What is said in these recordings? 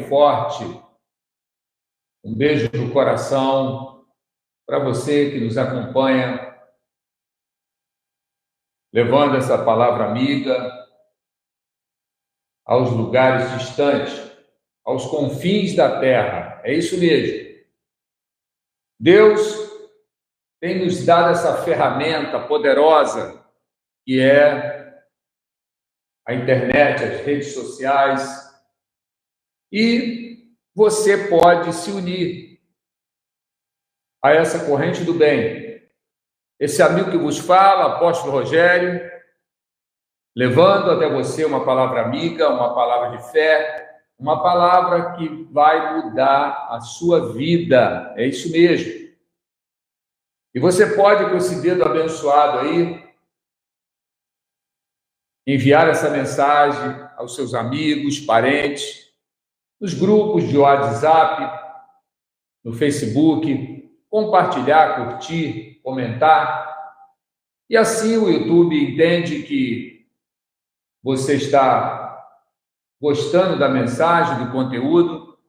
forte, um beijo no coração para você que nos acompanha, levando essa palavra amiga aos lugares distantes, aos confins da terra. É isso mesmo. Deus tem nos dado essa ferramenta poderosa que é a internet, as redes sociais, e você pode se unir a essa corrente do bem. Esse amigo que vos fala, apóstolo Rogério, levando até você uma palavra amiga, uma palavra de fé, uma palavra que vai mudar a sua vida. É isso mesmo. E você pode, com esse dedo abençoado aí, enviar essa mensagem aos seus amigos, parentes, nos grupos de WhatsApp, no Facebook, compartilhar, curtir, comentar. E assim o YouTube entende que você está gostando da mensagem, do conteúdo,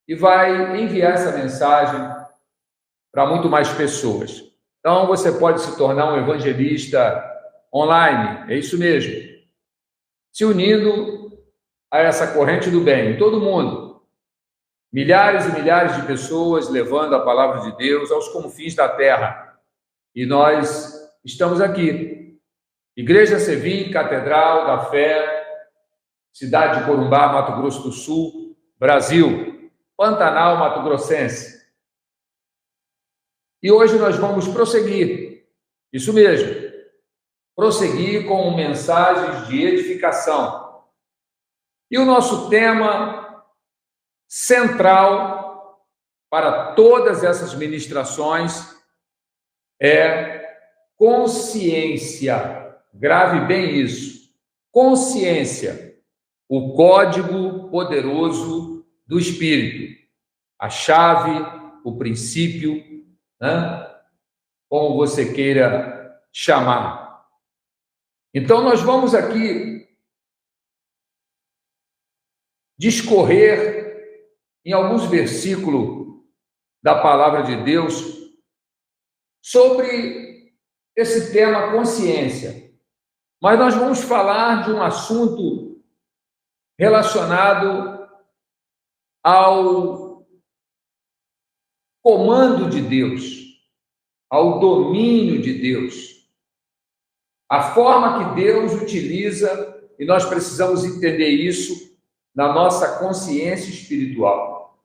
e vai enviar essa mensagem para muito mais pessoas. Então, você pode se tornar um evangelista online, é isso mesmo, se unindo a essa corrente do bem, todo mundo, milhares e milhares de pessoas levando a palavra de Deus aos confins da terra. E nós estamos aqui, Igreja Sevim, Catedral da Fé, cidade de Corumbá, Mato Grosso do Sul, Brasil, Pantanal, Mato Grossense. E hoje nós vamos prosseguir, isso mesmo, prosseguir com mensagens de edificação. E o nosso tema central para todas essas ministrações é consciência. Grave bem isso. Consciência, o código poderoso do Espírito, a chave, o princípio, né? Como você queira chamar. Então, nós vamos aqui discorrer em alguns versículos da palavra de Deus sobre esse tema consciência. Mas nós vamos falar de um assunto relacionado ao comando de Deus, ao domínio de Deus, a forma que Deus utiliza, e nós precisamos entender isso na nossa consciência espiritual.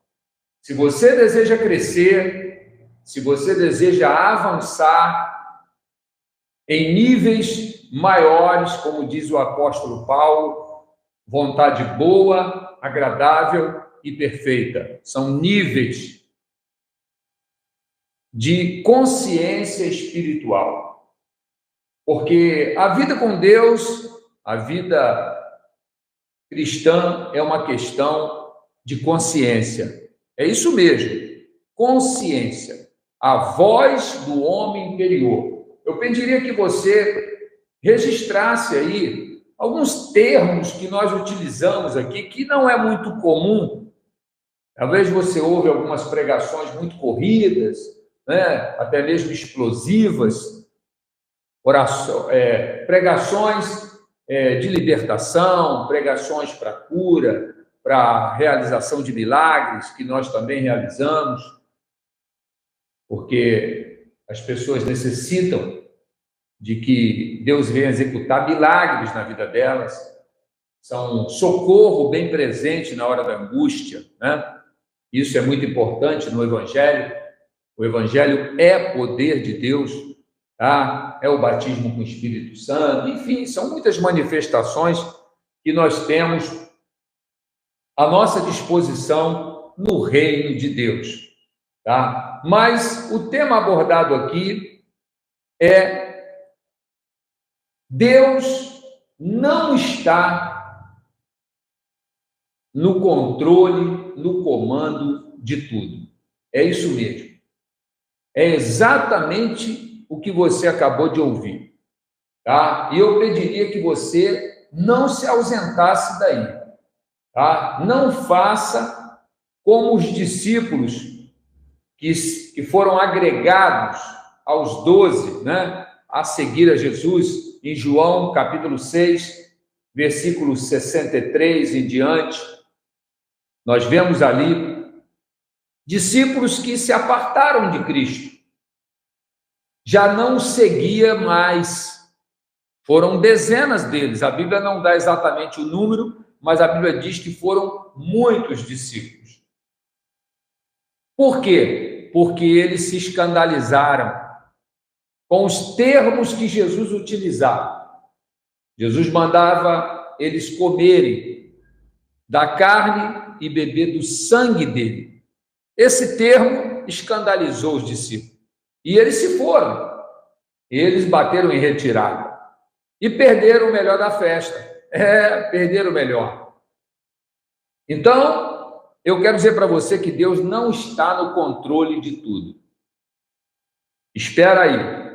Se você deseja crescer, se você deseja avançar em níveis maiores, como diz o apóstolo Paulo, vontade boa, agradável e perfeita. São níveis de consciência espiritual. Porque a vida com Deus, a vida cristã é uma questão de consciência. É isso mesmo, consciência, a voz do homem interior. Eu pediria que você registrasse aí alguns termos que nós utilizamos aqui, que não é muito comum. Talvez você ouve algumas pregações muito corridas, né? Até mesmo explosivas, pregações de libertação, pregações para cura, para realização de milagres, que nós também realizamos, porque as pessoas necessitam de que Deus venha executar milagres na vida delas. São socorro bem presente na hora da angústia, né? Isso é muito importante no Evangelho. O Evangelho é poder de Deus, tá? É o batismo com o Espírito Santo, enfim, são muitas manifestações que nós temos à nossa disposição no reino de Deus, tá? Mas o tema abordado aqui é: Deus não está no controle, no comando de tudo. É isso mesmo. É exatamente o que você acabou de ouvir, tá? E eu pediria que você não se ausentasse daí, tá? Não faça como os discípulos que foram agregados aos 12, né, a seguir a Jesus, em João capítulo 6, versículo 63 em diante, nós vemos ali discípulos que se apartaram de Cristo, já não seguia mais. Foram dezenas deles, a Bíblia não dá exatamente o número, mas a Bíblia diz que foram muitos discípulos. Por quê? Porque eles se escandalizaram com os termos que Jesus utilizava. Jesus mandava eles comerem da carne e beber do sangue dele. Esse termo escandalizou os discípulos. E eles se foram. Eles bateram em retirada. E perderam o melhor da festa. Perderam o melhor. Então, eu quero dizer para você que Deus não está no controle de tudo. Espera aí.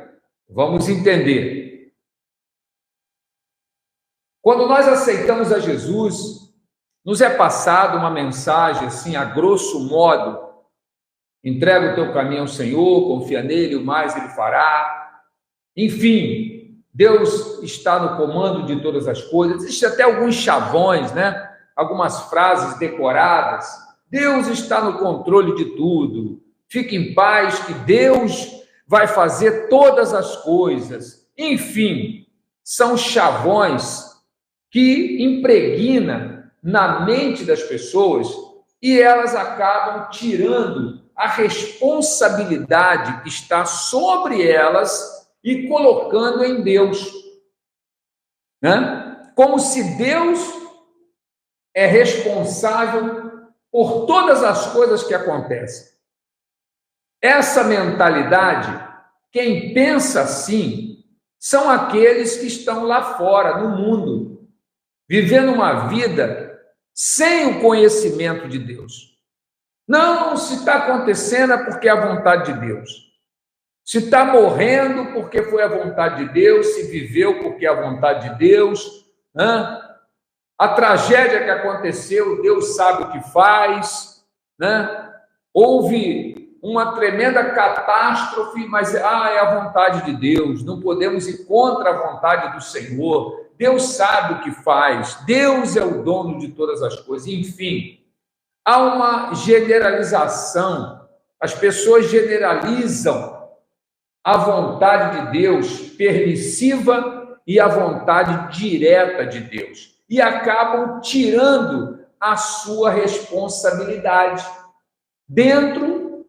Vamos entender. Quando nós aceitamos a Jesus, nos é passada uma mensagem assim, a grosso modo: entrega o teu caminho ao Senhor, confia nele, o mais ele fará. Enfim, Deus está no comando de todas as coisas. Existem até alguns chavões, né? Algumas frases decoradas. Deus está no controle de tudo. Fique em paz que Deus vai fazer todas as coisas. Enfim, são chavões que impregnam na mente das pessoas e elas acabam tirando a responsabilidade que está sobre elas e colocando em Deus, né? Como se Deus é responsável por todas as coisas que acontecem. Essa mentalidade, quem pensa assim, são aqueles que estão lá fora, no mundo, vivendo uma vida sem o conhecimento de Deus. Não, se está acontecendo é porque é a vontade de Deus. Se está morrendo porque foi a vontade de Deus, se viveu porque é a vontade de Deus, né? A tragédia que aconteceu, Deus sabe o que faz, né? Houve uma tremenda catástrofe, mas é a vontade de Deus, não podemos ir contra a vontade do Senhor, Deus sabe o que faz, Deus é o dono de todas as coisas. Enfim, há uma generalização, as pessoas generalizam a vontade de Deus permissiva e a vontade direta de Deus, e acabam tirando a sua responsabilidade dentro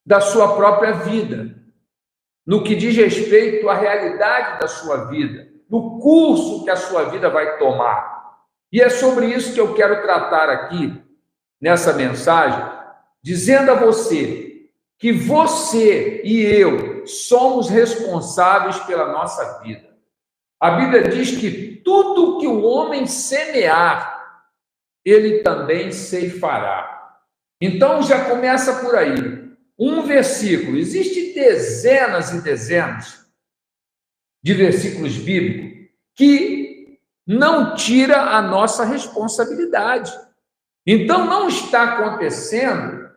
da sua própria vida, no que diz respeito à realidade da sua vida, no curso que a sua vida vai tomar. E é sobre isso que eu quero tratar aqui, nessa mensagem, dizendo a você que você e eu somos responsáveis pela nossa vida. A Bíblia diz que tudo que o homem semear, ele também ceifará. Então já começa por aí. Um versículo, existem dezenas e dezenas de versículos bíblicos que não tira a nossa responsabilidade. Então não está acontecendo,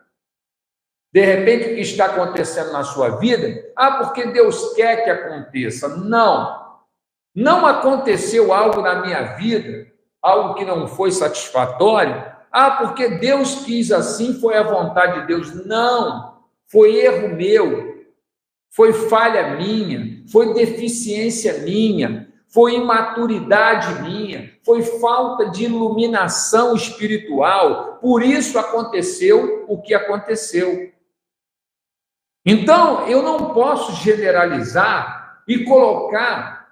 de repente, o que está acontecendo na sua vida, porque Deus quer que aconteça. Não aconteceu algo na minha vida, algo que não foi satisfatório, porque Deus quis assim, foi a vontade de Deus. Não. Foi erro meu, foi falha minha, foi deficiência minha, foi imaturidade minha, foi falta de iluminação espiritual, por isso aconteceu o que aconteceu. Então, eu não posso generalizar e colocar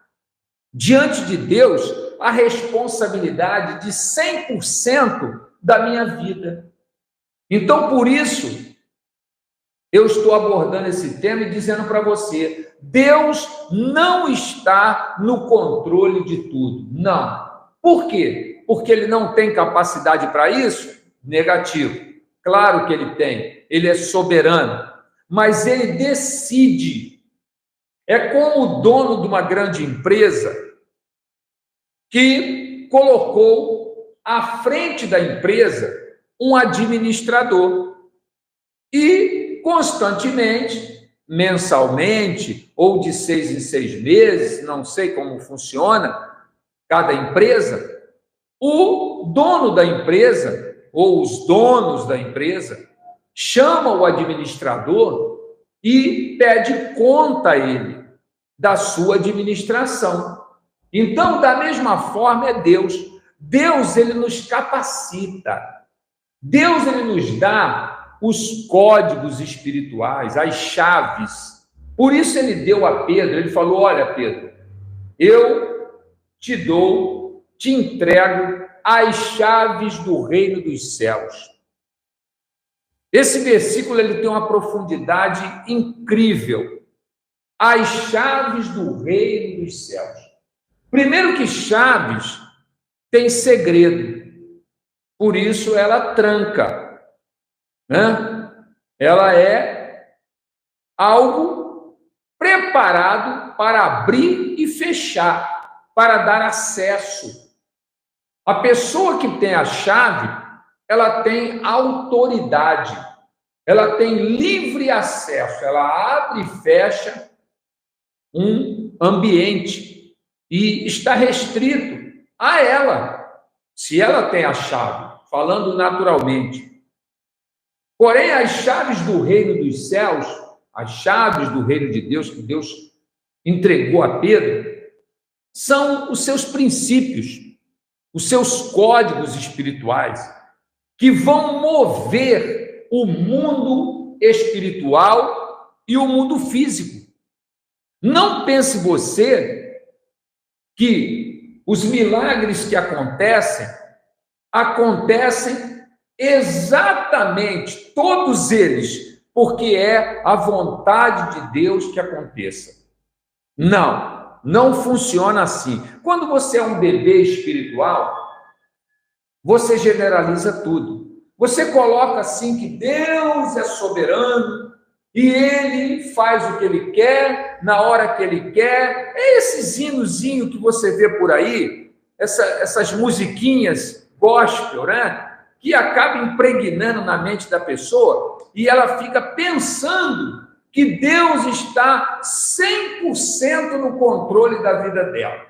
diante de Deus a responsabilidade de 100% da minha vida. Então, por isso, eu estou abordando esse tema e dizendo para você, Deus não está no controle de tudo. Não. Por quê? Porque ele não tem capacidade para isso? Negativo. Claro que ele tem. Ele é soberano. Mas ele decide. É como o dono de uma grande empresa que colocou à frente da empresa um administrador e constantemente, mensalmente ou de 6 em 6 meses, não sei como funciona cada empresa, o dono da empresa ou os donos da empresa chamam o administrador e pede conta a ele da sua administração. Então, da mesma forma é Deus. Deus, ele nos capacita. Deus, ele nos dá os códigos espirituais, as chaves. Por isso ele deu a Pedro, ele falou: olha, Pedro, eu te dou, te entrego as chaves do reino dos céus. Esse versículo ele tem uma profundidade incrível. As chaves do reino dos céus. Primeiro que chaves tem segredo, por isso ela tranca, né? Ela é algo preparado para abrir e fechar, para dar acesso. A pessoa que tem a chave, ela tem autoridade, ela tem livre acesso, ela abre e fecha um ambiente e está restrito a ela, se ela tem a chave, falando naturalmente. Porém, as chaves do reino dos céus, as chaves do reino de Deus, que Deus entregou a Pedro, são os seus princípios, os seus códigos espirituais, que vão mover o mundo espiritual e o mundo físico. Não pense você que os milagres que acontecem exatamente, todos eles, porque é a vontade de Deus que aconteça. Não, não funciona assim. Quando você é um bebê espiritual, você generaliza tudo. Você coloca assim que Deus é soberano e Ele faz o que Ele quer, na hora que Ele quer. É esses hinozinhos que você vê por aí, essas musiquinhas gospel, né? Que acabam impregnando na mente da pessoa e ela fica pensando que Deus está 100% no controle da vida dela.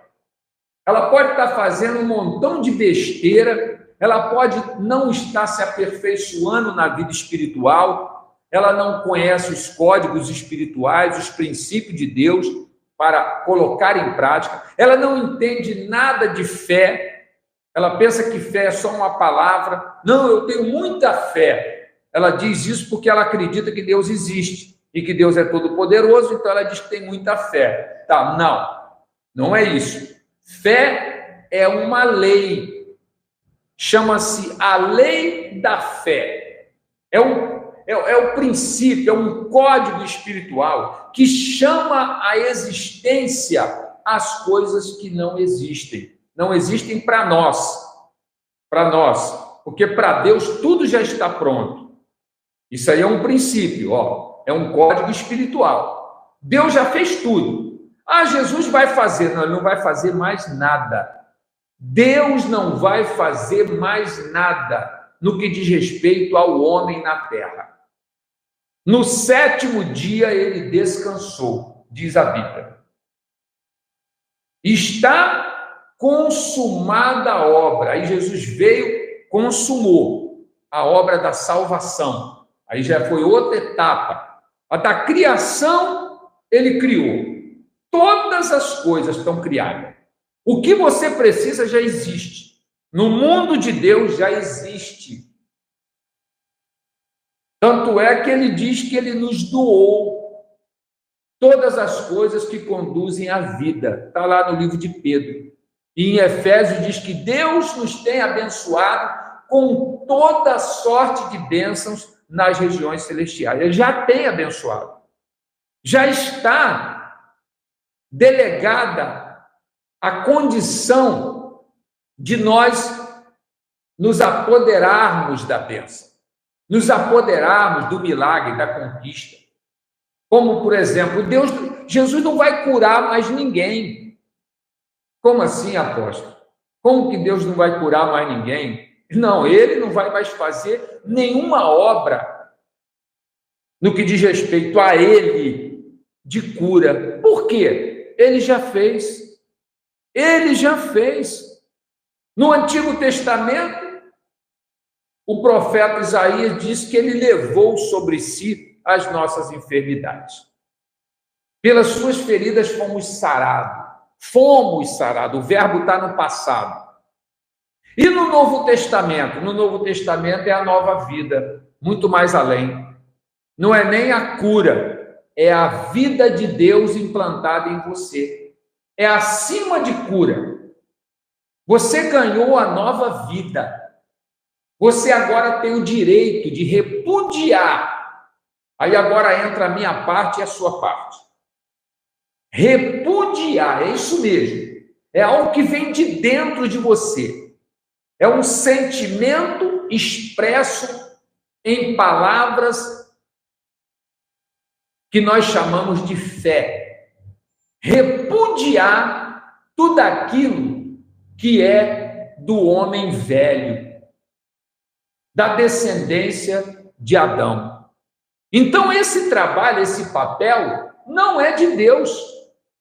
Ela pode estar fazendo um montão de besteira, ela pode não estar se aperfeiçoando na vida espiritual, ela não conhece os códigos espirituais, os princípios de Deus para colocar em prática, ela não entende nada de fé, ela pensa que fé é só uma palavra. Não, eu tenho muita fé. Ela diz isso porque ela acredita que Deus existe e que Deus é todo-poderoso, então ela diz que tem muita fé. Tá, não é isso. Fé é uma lei, chama-se a lei da fé. É o princípio, é um código espiritual que chama à existência as coisas que não existem. Não existem para nós, porque para Deus tudo já está pronto. Isso aí é um princípio, é um código espiritual. Deus já fez tudo. Jesus vai fazer, não, ele não vai fazer mais nada. Deus não vai fazer mais nada no que diz respeito ao homem na terra. No 7º dia ele descansou, diz a Bíblia. Está consumada a obra. Aí Jesus veio, consumou a obra da salvação. Aí já foi outra etapa. A da criação, ele criou. Todas as coisas estão criadas. O que você precisa já existe. No mundo de Deus já existe. Tanto é que ele diz que ele nos doou todas as coisas que conduzem à vida. Está lá no livro de Pedro. E em Efésios diz que Deus nos tem abençoado com toda sorte de bênçãos nas regiões celestiais. Ele já tem abençoado. Já está delegada a condição de nós nos apoderarmos da bênção, nos apoderarmos do milagre, da conquista. Como, por exemplo, Jesus não vai curar mais ninguém. Como assim, apóstolo? Como que Deus não vai curar mais ninguém? Não, ele não vai mais fazer nenhuma obra no que diz respeito a ele de cura. Por quê? Ele já fez. Ele já fez. No Antigo Testamento, o profeta Isaías diz que ele levou sobre si as nossas enfermidades. Pelas suas feridas fomos sarados. Fomos sarados. O verbo está no passado. E no Novo Testamento? No Novo Testamento é a nova vida, muito mais além. Não é nem a cura, é a vida de Deus implantada em você. É acima de cura. Você ganhou a nova vida. Você agora tem o direito de repudiar. Aí agora entra a minha parte e a sua parte. Repudiar, é isso mesmo. É algo que vem de dentro de você. É um sentimento expresso em palavras que nós chamamos de fé. Repudiar tudo aquilo que é do homem velho, da descendência de Adão. Então, esse trabalho, esse papel, não é de Deus.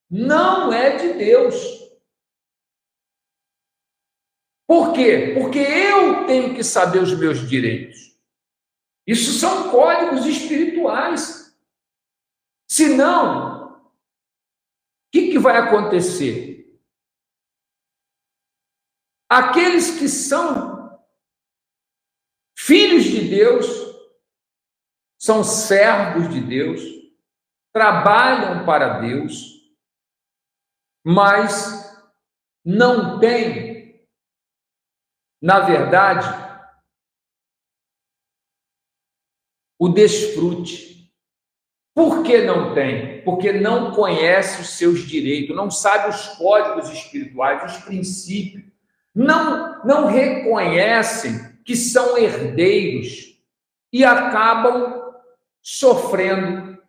Não é de Deus. Por quê? Porque eu tenho que saber os meus direitos. Isso são códigos espirituais. Senão, o que vai acontecer? Aqueles que são filhos de Deus, são servos de Deus, trabalham para Deus, mas não têm, na verdade, o desfrute. Por que não tem? Porque não conhece os seus direitos, não sabe os códigos espirituais, os princípios, não reconhecem que são herdeiros e acabam sofrendo.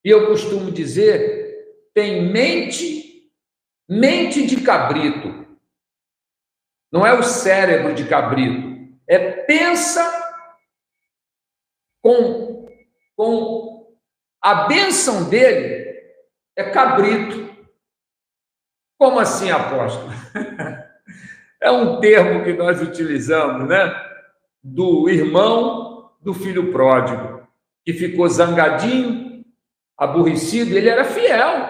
E eu costumo dizer, tem mente de cabrito. Não é o cérebro de cabrito, pensa com a bênção dele, é cabrito. Como assim, apóstolo? É um termo que nós utilizamos, né? Do irmão do filho pródigo, que ficou zangadinho, aborrecido. Ele era fiel,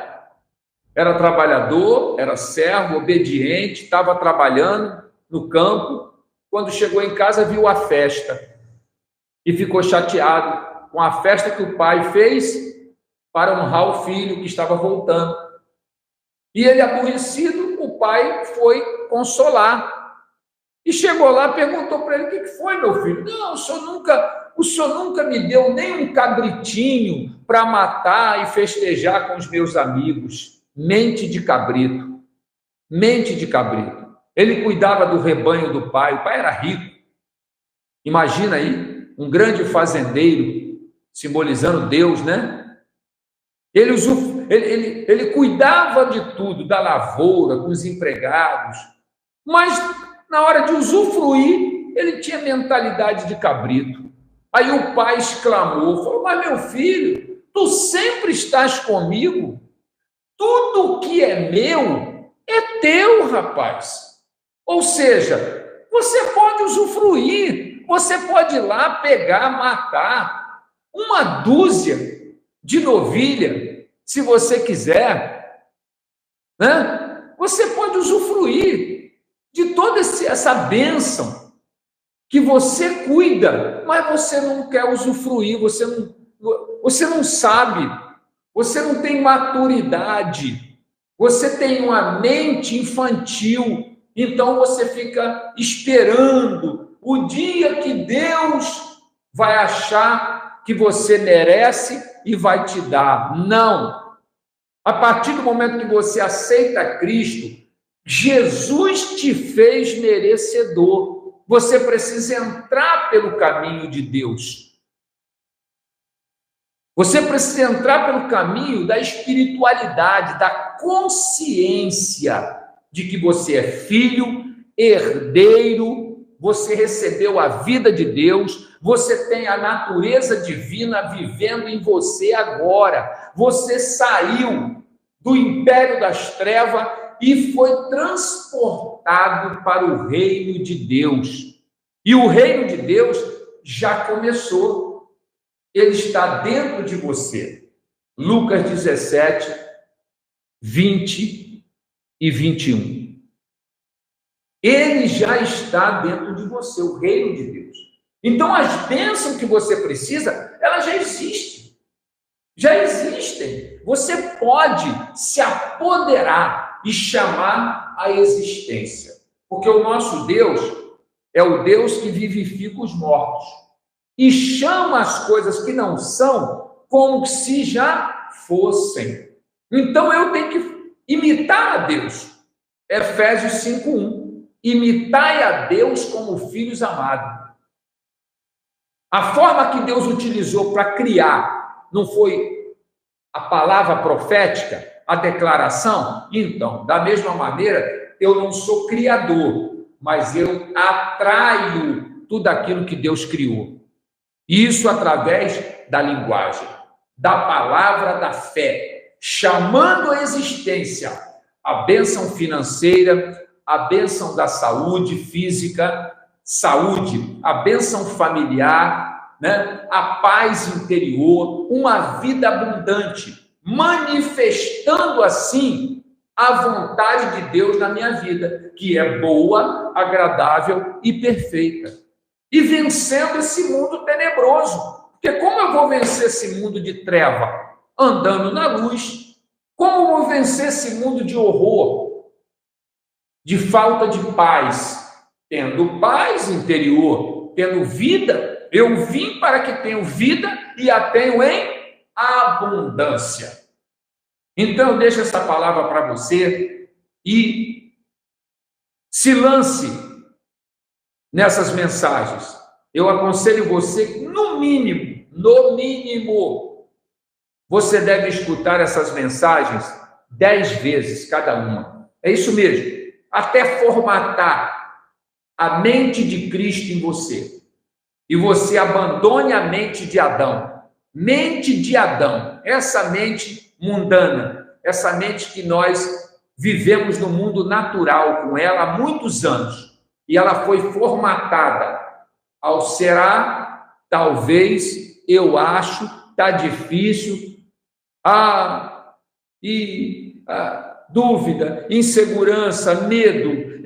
era trabalhador, era servo, obediente, estava trabalhando no campo. Quando chegou em casa, viu a festa e ficou chateado com a festa que o pai fez para honrar o filho que estava voltando. E ele, aborrecido, o pai foi consolar. E chegou lá, perguntou para ele: o que foi, meu filho? Não, o senhor nunca me deu nem um cabritinho para matar e festejar com os meus amigos. Mente de cabrito. Mente de cabrito. Ele cuidava do rebanho do pai. O pai era rico. Imagina aí, um grande fazendeiro, simbolizando Deus, né? Ele cuidava de tudo, da lavoura, com os empregados, mas na hora de usufruir, ele tinha mentalidade de cabrito. Aí o pai exclamou, falou: mas meu filho, tu sempre estás comigo, tudo que é meu é teu, rapaz. Ou seja, você pode usufruir, você pode ir lá pegar, matar uma dúzia de novilha, se você quiser, né? Você pode usufruir de toda essa bênção que você cuida, mas você não quer usufruir, você não sabe, você não tem maturidade, você tem uma mente infantil, então você fica esperando o dia que Deus vai achar que você merece e vai te dar. Não. A partir do momento que você aceita Cristo, Jesus te fez merecedor. Você precisa entrar pelo caminho de Deus. Você precisa entrar pelo caminho da espiritualidade, da consciência de que você é filho, herdeiro, você recebeu a vida de Deus, você tem a natureza divina vivendo em você agora. Você saiu do império das trevas e foi transportado para o reino de Deus. E o reino de Deus já começou. Ele está dentro de você. Lucas 17, 20 e 21. Ele já está dentro de você, o reino de Deus. Então, as bênçãos que você precisa, elas já existem. Já existem. Você pode se apoderar e chamar a existência. Porque o nosso Deus é o Deus que vivifica os mortos e chama as coisas que não são como se já fossem. Então, eu tenho que imitar a Deus. Efésios 5:1. Imitai a Deus como filhos amados. A forma que Deus utilizou para criar não foi a palavra profética, a declaração? Então, da mesma maneira, eu não sou criador, mas eu atraio tudo aquilo que Deus criou. Isso através da linguagem, da palavra da fé, chamando a existência a bênção financeira, a bênção da saúde física, saúde, a bênção familiar, né? A paz interior, uma vida abundante, manifestando assim a vontade de Deus na minha vida, que é boa, agradável e perfeita. E vencendo esse mundo tenebroso. Porque como eu vou vencer esse mundo de treva? Andando na luz. Como eu vou vencer esse mundo de horror? De falta de paz, tendo paz interior, tendo vida. Eu vim para que tenham vida e a tenho em abundância. Então, eu deixo essa palavra para você e se lance nessas mensagens. Eu aconselho você, no mínimo, você deve escutar essas mensagens 10 vezes cada uma. É isso mesmo. Até formatar a mente de Cristo em você. E você abandone a mente de Adão. Mente de Adão, essa mente mundana, essa mente que nós vivemos no mundo natural com ela há muitos anos. E ela foi formatada ao será, talvez, eu acho, tá difícil, dúvida, insegurança, medo,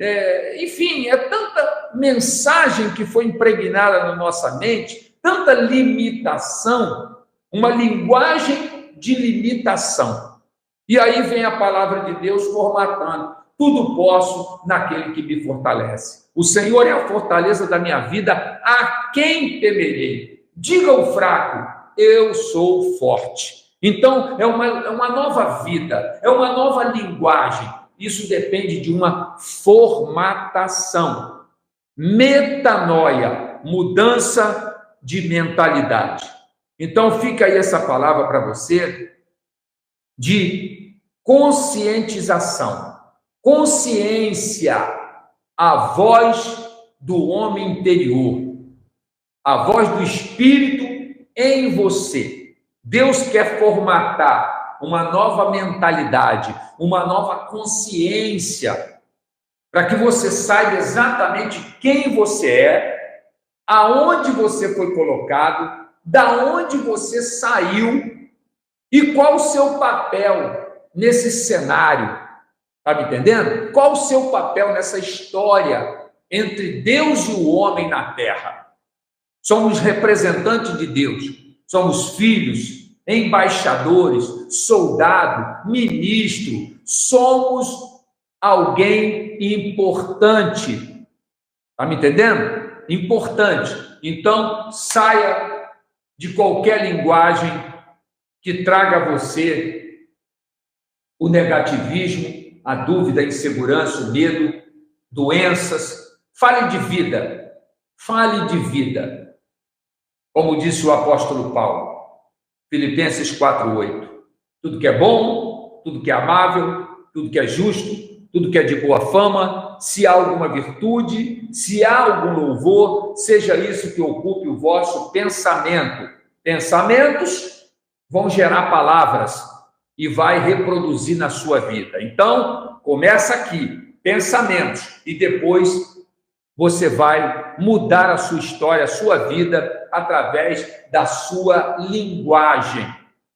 enfim, é tanta mensagem que foi impregnada na nossa mente, tanta limitação, uma linguagem de limitação. E aí vem a palavra de Deus formatando: tudo posso naquele que me fortalece. O Senhor é a fortaleza da minha vida, a quem temerei? Diga ao fraco, eu sou forte. Então, é uma nova vida, é uma nova linguagem. Isso depende de uma formatação. Metanoia, mudança de mentalidade. Então, fica aí essa palavra para você de conscientização. Consciência, a voz do homem interior, a voz do Espírito em você. Deus quer formatar uma nova mentalidade, uma nova consciência, para que você saiba exatamente quem você é, aonde você foi colocado, da onde você saiu e qual o seu papel nesse cenário. Está me entendendo? Qual o seu papel nessa história entre Deus e o homem na terra? Somos representantes de Deus, somos filhos, embaixadores, soldado, ministro, somos alguém importante. Está me entendendo? Importante. Então, saia de qualquer linguagem que traga a você o negativismo, a dúvida, a insegurança, o medo, doenças. Fale de vida. Fale de vida. Como disse o apóstolo Paulo, Filipenses 4:8. Tudo que é bom, tudo que é amável, tudo que é justo, tudo que é de boa fama, se há alguma virtude, se há algum louvor, seja isso que ocupe o vosso pensamento. Pensamentos vão gerar palavras e vai reproduzir na sua vida. Então, começa aqui, pensamentos, e depois você vai mudar a sua história, a sua vida, através da sua linguagem.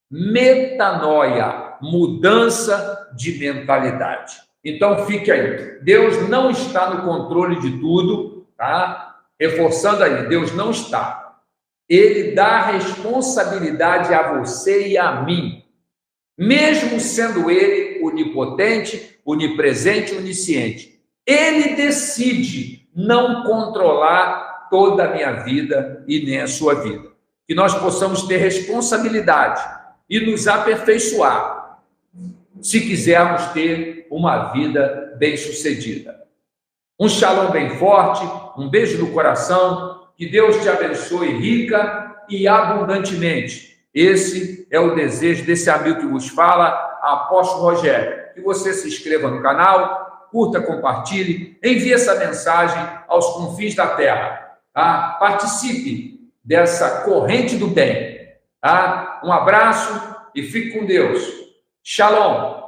Metanoia, mudança de mentalidade. Então, fique aí. Deus não está no controle de tudo, tá? Reforçando aí, Deus não está. Ele dá responsabilidade a você e a mim. Mesmo sendo ele onipotente, onipresente, onisciente. Ele decide não controlar toda a minha vida e nem a sua vida. Que nós possamos ter responsabilidade e nos aperfeiçoar, se quisermos ter uma vida bem-sucedida. Um shalom bem forte, um beijo no coração, que Deus te abençoe rica e abundantemente. Esse é o desejo desse amigo que vos fala, Apóstolo Rogério. Que você se inscreva no canal, curta, compartilhe, envie essa mensagem aos confins da terra. Tá? Participe dessa corrente do bem. Tá? Um abraço e fique com Deus. Shalom.